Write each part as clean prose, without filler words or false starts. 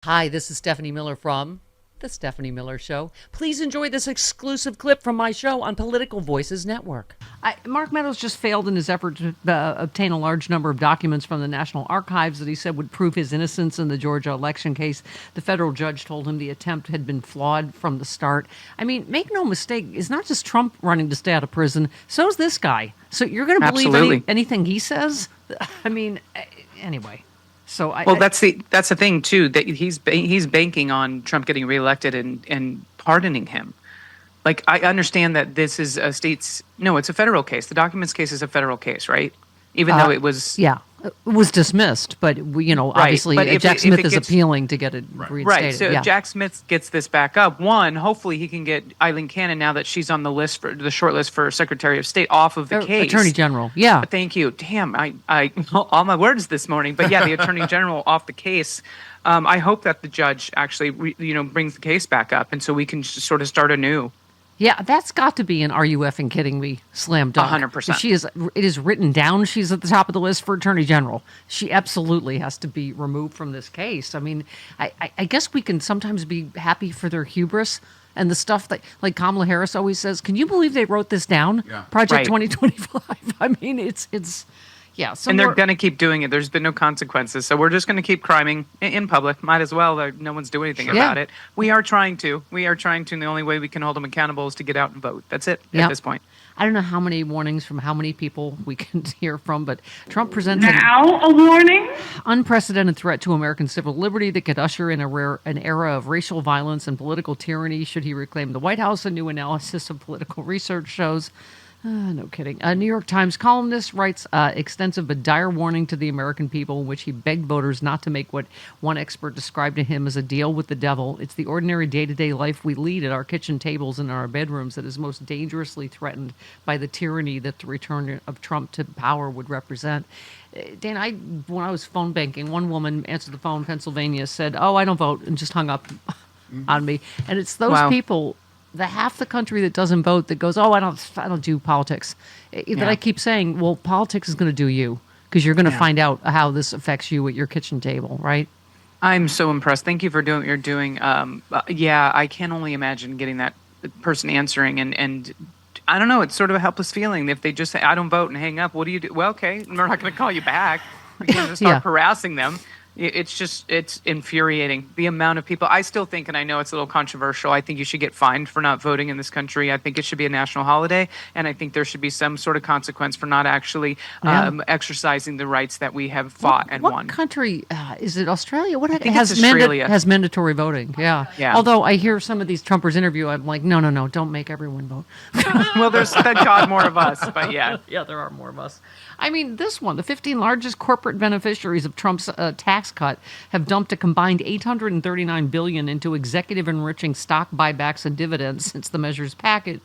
Hi, this is Stephanie Miller from The Stephanie Miller Show. Please enjoy this exclusive clip from my show on Political Voices Network. Mark Meadows just failed in his effort to obtain a large number of documents from the National Archives that he said would prove his innocence in the Georgia election case. The federal judge told him the attempt had been flawed from the start. I mean, make no mistake, it's not just Trump running to stay out of prison. So's this guy. So you're going to believe anything he says? I mean, anyway. That's the thing too, that he's banking on Trump getting reelected and pardoning him. Like, I understand that this is it's a federal case. The documents case is a federal case, right? Even though it was it was dismissed, but obviously Jack Smith is appealing to get it reinstated. Right. So if Jack Smith gets this back up, hopefully he can get Eileen Cannon, now that she's on the list for the short list for Secretary of State, off of the case. Attorney General. Yeah. Thank you. Damn, I all my words this morning. But yeah, the Attorney General off the case. I hope that the judge actually brings the case back up, and so we can just sort of start anew. Yeah, that's got to be an "Are you effing kidding me?" slam dunk. 100%. It is written down. She's at the top of the list for Attorney General. She absolutely has to be removed from this case. I mean, I guess we can sometimes be happy for their hubris and the stuff that, like Kamala Harris always says, "Can you believe they wrote this down?" Yeah. Project 2025. I mean, it's. Yeah, and they're going to keep doing it. There's been no consequences. So we're just going to keep criming in public. Might as well. No one's doing anything about it. We are trying to. And the only way we can hold them accountable is to get out and vote. That's it at this point. I don't know how many warnings from how many people we can hear from, but Trump presents now a warning. Unprecedented threat to American civil liberty that could usher in an era of racial violence and political tyranny should he reclaim the White House, a new analysis of political research shows. No kidding. A New York Times columnist writes extensive but dire warning to the American people in which he begged voters not to make what one expert described to him as a deal with the devil. It's the ordinary day-to-day life we lead at our kitchen tables and in our bedrooms that is most dangerously threatened by the tyranny that the return of Trump to power would represent. Dana, when I was phone banking, one woman answered the phone in Pennsylvania, said, "Oh, I don't vote," and just hung up on me. And it's those people, the half the country that doesn't vote, that goes, "Oh, I don't do politics." That I keep saying, well, politics is going to do you, because you're going to find out how this affects you at your kitchen table, right? I'm so impressed. Thank you for doing what you're doing. I can only imagine getting that person answering, and I don't know. It's sort of a helpless feeling if they just say, "I don't vote," and hang up. What do you do? Well, okay, we're not going to call you back. We're going to start harassing them. It's infuriating, the amount of people. I still think, and I know it's a little controversial, I think you should get fined for not voting in this country. I think it should be a national holiday, and I think there should be some sort of consequence for not actually exercising the rights that we have fought and won. What country is it? Australia? I think it's Australia. Has mandatory voting. Yeah. Although I hear some of these Trumpers interview, I'm like, no, don't make everyone vote. Well, there's, thank God, more of us, but yeah, there are more of us. I mean, this one, the 15 largest corporate beneficiaries of Trump's tax cut have dumped a combined $839 billion into executive enriching stock buybacks and dividends since the measures package.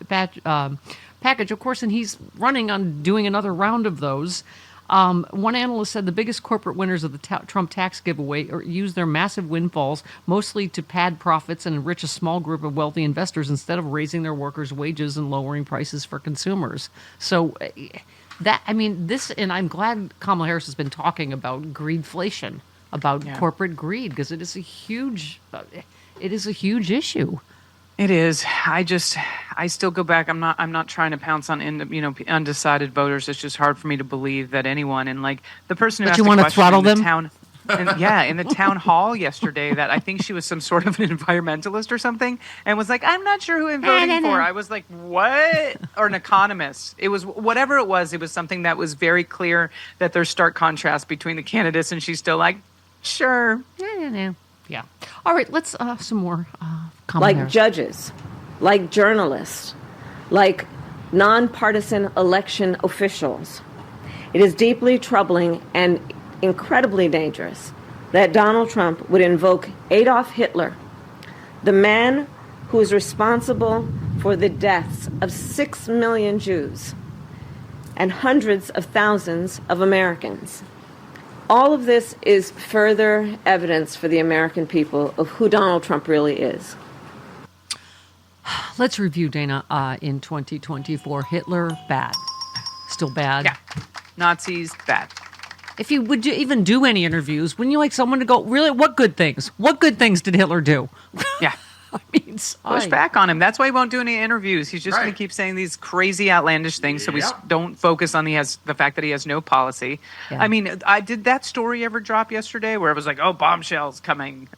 Of course, and he's running on doing another round of those. One analyst said the biggest corporate winners of the Trump tax giveaway use their massive windfalls mostly to pad profits and enrich a small group of wealthy investors instead of raising their workers' wages and lowering prices for consumers. So and I'm glad Kamala Harris has been talking about greedflation, about corporate greed, because it is a huge issue. It is. I still go back. I'm not trying to pounce on undecided voters. It's just hard for me to believe that anyone, and like the person who asked the question throttle in the them? town. In the town hall yesterday, that I think she was some sort of an environmentalist or something, and was like, "I'm not sure who I'm voting for." I was like, "What?" Or an economist. It was whatever it was. It was something that was very clear that there's stark contrast between the candidates, and she's still like, "Sure." Yeah. All right, let's some more Kamala Harris. Judges, like journalists, like nonpartisan election officials. It is deeply troubling and incredibly dangerous that Donald Trump would invoke Adolf Hitler, the man who is responsible for the deaths of 6 million Jews and hundreds of thousands of Americans. All of this is further evidence for the American people of who Donald Trump really is. Let's review, Dana, in 2024. Hitler, bad. Still bad? Yeah. Nazis, bad. if you would even do any interviews, wouldn't you like someone to go, really, what good things? What good things did Hitler do? Yeah. I mean, Push back on him. That's why he won't do any interviews. He's just going Right. to keep saying these crazy, outlandish things. So we Yeah. don't focus on the fact that he has no policy. Yeah. I mean, did that story ever drop yesterday where it was like, oh, bombshells coming?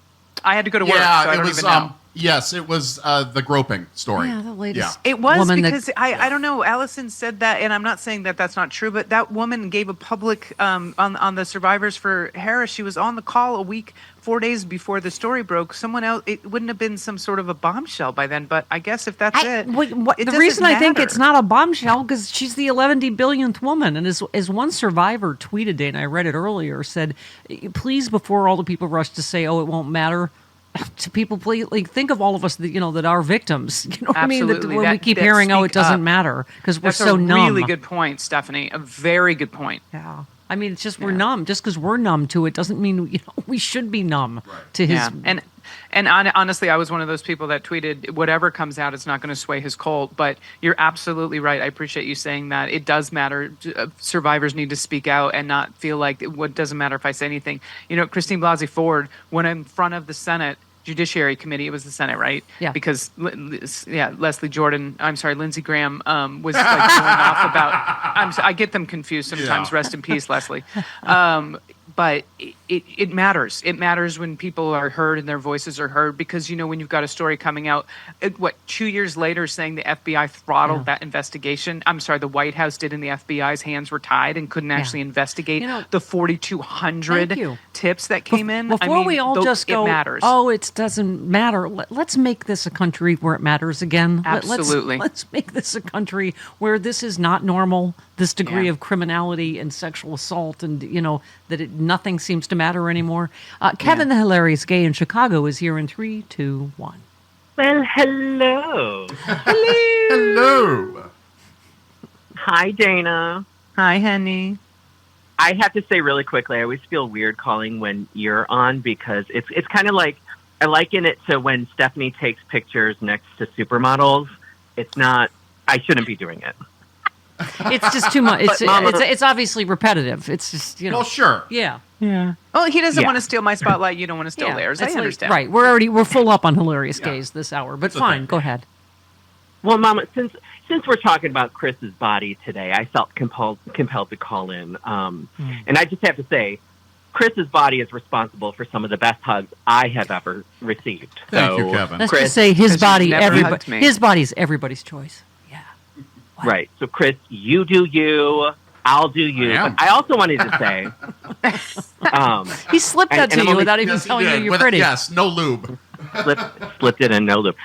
I had to go to work, Yeah, so I it don't was. even know. Yes, it was the groping story. Yeah, the latest. It was woman that- because I don't know. Allison said that, and I'm not saying that that's not true, but that woman gave a public on the survivors for Harris. She was on the call a week, 4 days before the story broke. Someone else. It wouldn't have been some sort of a bombshell by then, but I guess if that's it, the doesn't reason I think matter. it's not a bombshell because she's the 11 billionth woman, and as one survivor tweeted, and I read it earlier, said, "Please, before all the people rush to say, oh, it won't matter." To people, please, like, think of all of us that that are victims. You know what I mean? That Absolutely. when we keep hearing, "Oh, it speak doesn't up. matter," because we're That's so a numb. really good point, Stephanie. A very good point. Yeah, I mean, it's just we're numb. Just because we're numb to it doesn't mean we should be numb to his. Yeah, and honestly, I was one of those people that tweeted, "Whatever comes out, it's not going to sway his cult." But you're absolutely right. I appreciate you saying that. It does matter. Survivors need to speak out and not feel like what doesn't matter if I say anything. Christine Blasey Ford went in front of the Senate Judiciary Committee. It was the Senate, right? Yeah. Because Lindsey Graham was like going off about. I get them confused sometimes. Yeah. Rest in peace, Leslie. But it matters. It matters when people are heard and their voices are heard because, when you've got a story coming out, 2 years later saying the FBI throttled that investigation. I'm sorry, the White House did, and the FBI's hands were tied and couldn't actually investigate the 4,200 Thank you. tips that came in. Before we all just go, it matters. "Oh, it doesn't matter." Let's make this a country where it matters again. Absolutely. Let's make this a country where this is not normal. This degree Yeah. of criminality and sexual assault, and that nothing seems to matter anymore. Kevin, the hilarious gay in Chicago, is here in 3, 2, 1. Well, hello. Hello. Hi, Dana. Hi, honey. I have to say really quickly, I always feel weird calling when you're on because it's kind of like, I liken it to when Stephanie takes pictures next to supermodels. It's not, I shouldn't be doing it. It's just too much. But Mama- It's obviously repetitive. It's just Well, sure. yeah. Oh, he doesn't Yeah. want to steal my spotlight. You don't want to steal theirs. I It's like- understand. right. We're full up on hilarious gays this hour, but a fine. thing. Go ahead. Well, Mama, since we're talking about Chris's body today, I felt compelled to call in. And I just have to say, Chris's body is responsible for some of the best hugs I have ever received. Thank you, So, Kevin. Let's Chris, just say his 'cause body. you've never hugged me. His body's everybody's choice. Yeah. Right. So, Chris, you do you. I'll do you. I am. But I also wanted to say, He slipped that And to I'm you only- without even Yes, he telling you did. you're With- pretty. Yes, no lube. slipped it in no loop.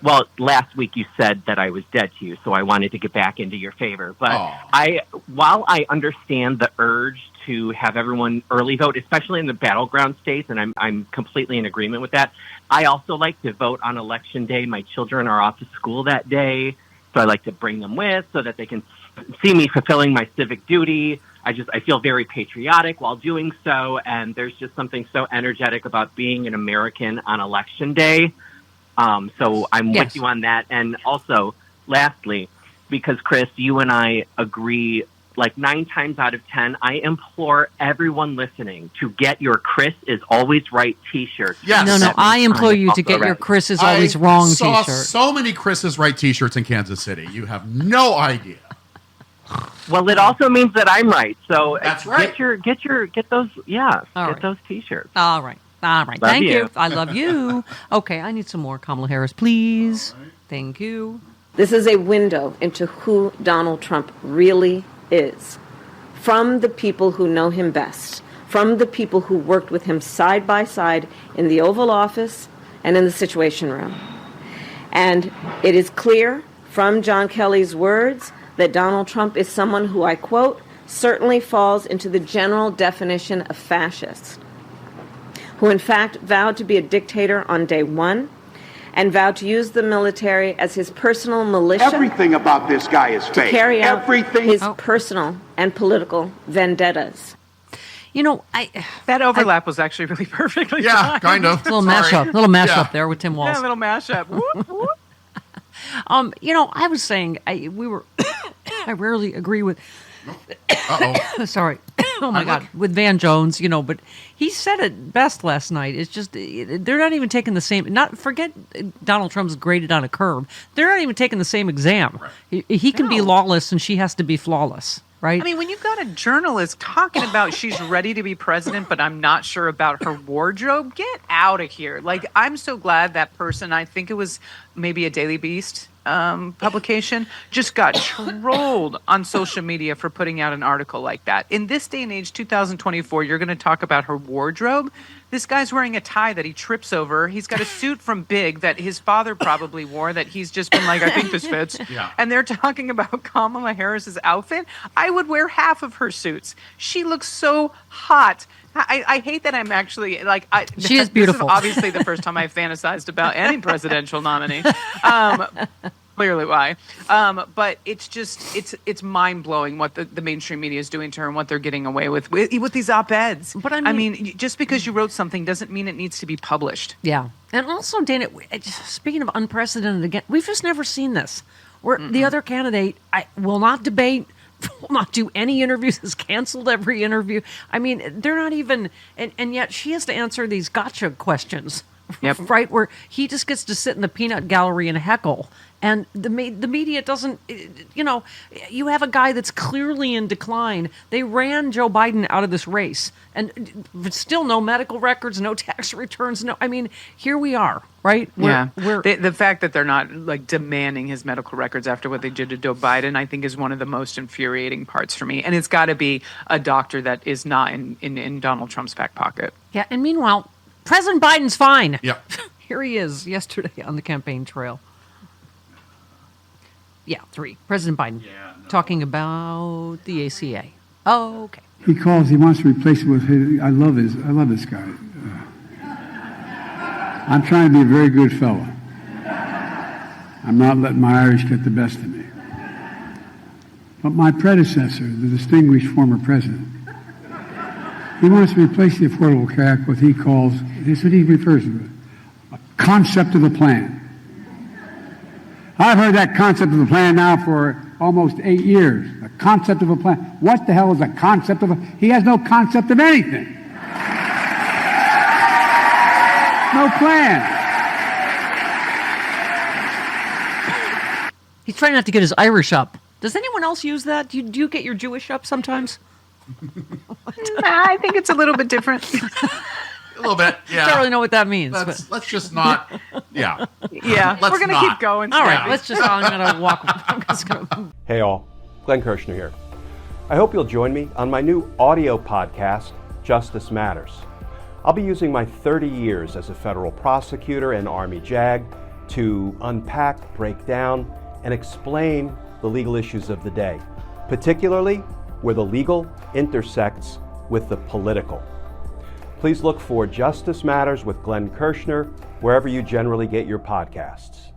Well, last week you said that I was dead to you, so I wanted to get back into your favor. But Aw. while I understand the urge to have everyone early vote, especially in the battleground states, and I'm completely in agreement with that, I also like to vote on election day. My children are off to school that day, so I like to bring them with so that they can see me fulfilling my civic duty. I feel very patriotic while doing so, and there's just something so energetic about being an American on election day. So I'm Yes. with you on that. And also, lastly, because Chris, you and I agree, like 9 times out of 10, I implore everyone listening to get your Chris is always right t-shirt. Yes. No, I implore you to get your Chris is always wrong I saw t-shirt. so many Chris's right t-shirts in Kansas City. You have no idea. Well, it also means that I'm right. So That's right. get those, All get right. those t-shirts. All right. Love Thank you. you. I love you. Okay, I need some more Kamala Harris, please. Thank you. This is a window into who Donald Trump really is. From the people who know him best, from the people who worked with him side by side in the Oval Office and in the Situation Room. And it is clear from John Kelly's words that Donald Trump is someone who, I quote, certainly falls into the general definition of fascist, who in fact vowed to be a dictator on day one and vowed to use the military as his personal militia Everything about this guy is to fake. carry out Everything. his personal and political vendettas. That overlap was actually really perfectly Yeah, timed. kind of. Little Sorry. mashup Yeah. there with Tim Walz. Yeah, a little mashup. Whoop, whoop. I was saying I rarely agree with Uh-oh. Sorry. Oh my God. With Van Jones, but he said it best last night. It's just, they're not even taking the same, forget Donald Trump's graded on a curve. They're not even taking the same exam. Right. He can be No. lawless and she has to be flawless, right? I mean, when you've got a journalist talking about she's ready to be president, but I'm not sure about her wardrobe, get out of here. Like, I'm so glad that person, I think it was maybe a Daily Beast publication, just got trolled on social media for putting out an article like that. In this day and age, 2024, you're going to talk about her wardrobe. This guy's wearing a tie that he trips over. He's got a suit from Big that his father probably wore that he's just been like, I think this fits. Yeah. And they're talking about Kamala Harris's outfit. I would wear half of her suits. She looks so hot. I hate that I'm actually like She is beautiful. This is obviously the first time I fantasized about any presidential nominee. Clearly why. But it's just it's mind blowing what the mainstream media is doing to her and what they're getting away with these op-eds. But I mean, just because you wrote something doesn't mean it needs to be published. Yeah. And also, Dana, speaking of unprecedented again, we've just never seen this. Where the other candidate will not debate, will not do any interviews, has canceled every interview. I mean, they're not even, and yet she has to answer these gotcha questions. Yep. Right? Where he just gets to sit in the peanut gallery and heckle. And the media doesn't, you have a guy that's clearly in decline. They ran Joe Biden out of this race. And still no medical records, no tax returns. Here we are, right? The fact that they're not like demanding his medical records after what they did to Joe Biden, I think is one of the most infuriating parts for me. And it's got to be a doctor that is not in Donald Trump's back pocket. Yeah, and meanwhile, President Biden's fine. Yeah. Here he is yesterday on the campaign trail. Yeah, 3. President Biden talking about the ACA. Oh, okay. He wants to replace it with his, I love this guy. I'm trying to be a very good fellow. I'm not letting my Irish get the best of me. But my predecessor, the distinguished former president, he wants to replace the Affordable Care Act with this is what he refers to, a concept of the plan. I've heard that concept of the plan now for almost 8 years. A concept of a plan. What the hell is a concept of a... He has no concept of anything. No plan. He's trying not to get his Irish up. Does anyone else use that? Do you get your Jewish up sometimes? I think it's a little bit different. A little bit, yeah. I don't really know what that means. Let's just not, yeah. Yeah, Let's we're going to not. keep going. All right, Steffi. let's just... I'm going to walk... I'm just gonna, Hey all, Glenn Kirshner here. I hope you'll join me on my new audio podcast, Justice Matters. I'll be using my 30 years as a federal prosecutor and Army JAG to unpack, break down, and explain the legal issues of the day, particularly where the legal intersects with the political. Please look for Justice Matters with Glenn Kirshner wherever you generally get your podcasts.